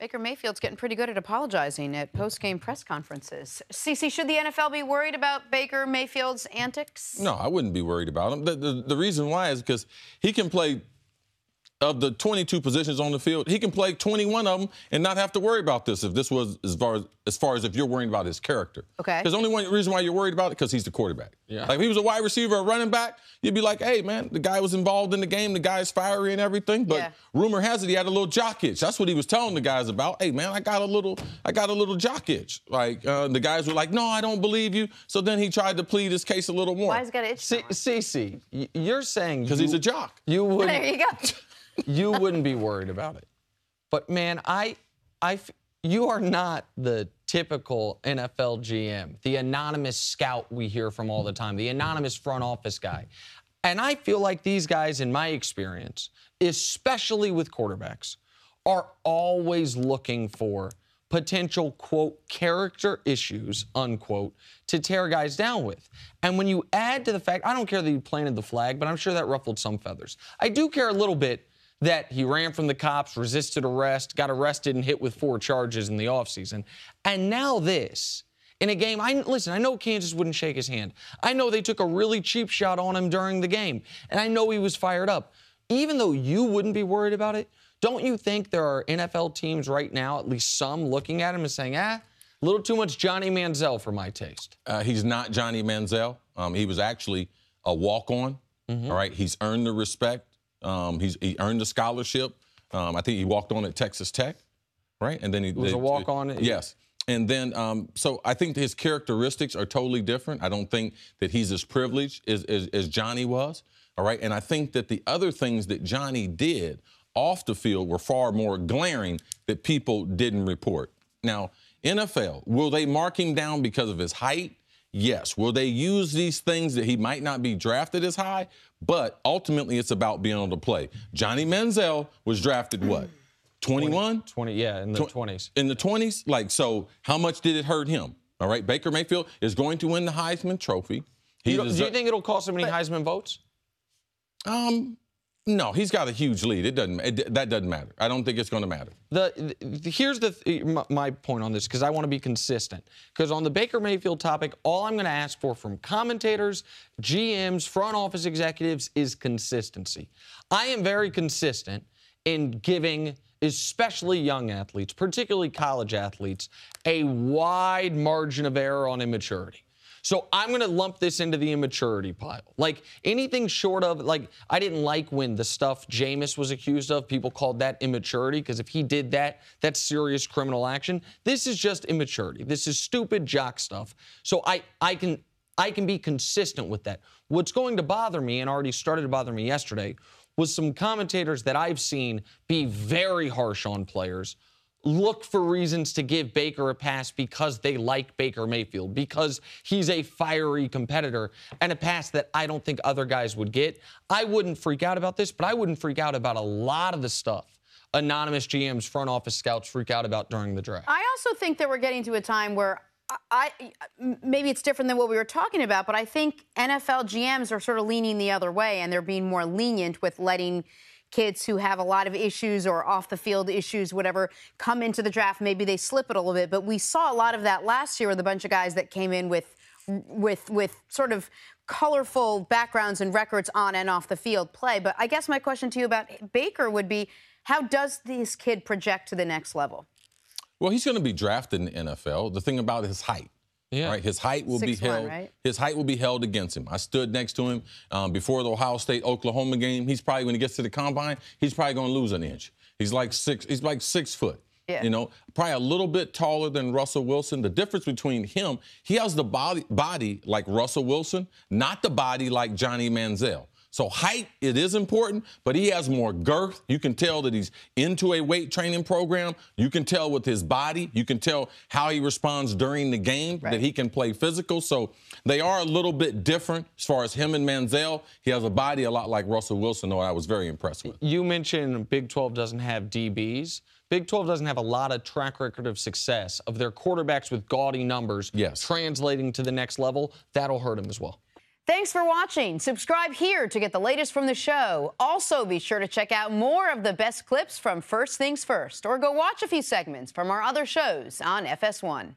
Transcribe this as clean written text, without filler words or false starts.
Baker Mayfield's getting pretty good at apologizing at post-game press conferences. Cece, should the NFL be worried about Baker Mayfield's antics? No, I wouldn't be worried about him. The reason why is because he can play, of the 22 positions on the field, he can play 21 of them and not have to worry about this if this was as far as if you're worrying about his character. Okay. Because the only one reason why you're worried about it because he's the quarterback. Yeah. Like if he was a wide receiver or running back, you'd be like, hey, man, the guy was involved in the game, the guy's fiery and everything. But rumor has it he had a little jock itch. That's what he was telling the guys about. Hey, man, I got a little jock itch. Like the guys were like, no, I don't believe you. So then he tried to plead his case a little more. Why has he got an itch? Cece, you're saying because he's a jock. You would. There you go. You wouldn't be worried about it. But, man, you are not the typical NFL GM, the anonymous scout we hear from all the time, the anonymous front office guy. And I feel like these guys, in my experience, especially with quarterbacks, are always looking for potential, quote, character issues, unquote, to tear guys down with. And when you add to the fact, I don't care that he planted the flag, but I'm sure that ruffled some feathers. I do care a little bit that he ran from the cops, resisted arrest, got arrested and hit with 4 charges in the offseason. And now this, in a game, listen, I know Kansas wouldn't shake his hand. I know they took a really cheap shot on him during the game. And I know he was fired up. Even though you wouldn't be worried about it, don't you think there are NFL teams right now, at least some, looking at him and saying, a little too much Johnny Manziel for my taste? He's not Johnny Manziel. He was actually a walk-on. All right, he's earned the respect. He earned the scholarship. I think he walked on at Texas Tech, right? And then he was a walk-on. Yes. And then, so I think his characteristics are totally different. I don't think that he's as privileged as Johnny was, all right? And I think that the other things that Johnny did off the field were far more glaring that people didn't report. Now, NFL, will they mark him down because of his height? Yes. Will they use these things that he might not be drafted as high? But ultimately, it's about being able to play. Johnny Manziel was drafted what? 21? 20, yeah, in the 20s. In the 20s? Like, so how much did it hurt him? All right, Baker Mayfield is going to win the Heisman Trophy. Do you think it'll cost him any Heisman votes? No, he's got a huge lead. That doesn't matter. I don't think it's going to matter. Here's my point on this, because I want to be consistent. Because on the Baker Mayfield topic, all I'm going to ask for from commentators, GMs, front office executives is consistency. I am very consistent in giving, especially young athletes, particularly college athletes, a wide margin of error on immaturity. So I'm going to lump this into the immaturity pile. Like, anything short of, like, I didn't like when the stuff Jameis was accused of, people called that immaturity, because if he did that, that's serious criminal action. This is just immaturity. This is stupid jock stuff. So I can be consistent with that. What's going to bother me, and already started to bother me yesterday, was some commentators that I've seen be very harsh on players, look for reasons to give Baker a pass because they like Baker Mayfield, because he's a fiery competitor, and a pass that I don't think other guys would get. I wouldn't freak out about this, but I wouldn't freak out about a lot of the stuff anonymous GMs, front office scouts freak out about during the draft. I also think that we're getting to a time where maybe it's different than what we were talking about, but I think NFL GMs are sort of leaning the other way, and they're being more lenient with letting kids who have a lot of issues or off-the-field issues, whatever, come into the draft. Maybe they slip it a little bit. But we saw a lot of that last year with a bunch of guys that came in with sort of colorful backgrounds and records on and off the field play. But I guess my question to you about Baker would be, how does this kid project to the next level? Well, he's going to be drafted in the NFL. The thing about his height. Yeah. Right, his height will be held. Right? His height will be held against him. I stood next to him before the Ohio State-Oklahoma game. He's probably, when he gets to the combine, he's probably going to lose an inch. He's like 6 foot. Yeah. You know, probably a little bit taller than Russell Wilson. The difference between him, he has the body like Russell Wilson, not the body like Johnny Manziel. So height, it is important, but he has more girth. You can tell that he's into a weight training program. You can tell with his body. You can tell how he responds during the game, that he can play physical. So they are a little bit different as far as him and Manziel. He has a body a lot like Russell Wilson, though I was very impressed with. You mentioned Big 12 doesn't have DBs. Big 12 doesn't have a lot of track record of success of their quarterbacks with gaudy numbers translating to the next level. That'll hurt him as well. Thanks for watching. Subscribe here to get the latest from the show. Also, be sure to check out more of the best clips from First Things First, or go watch a few segments from our other shows on FS1.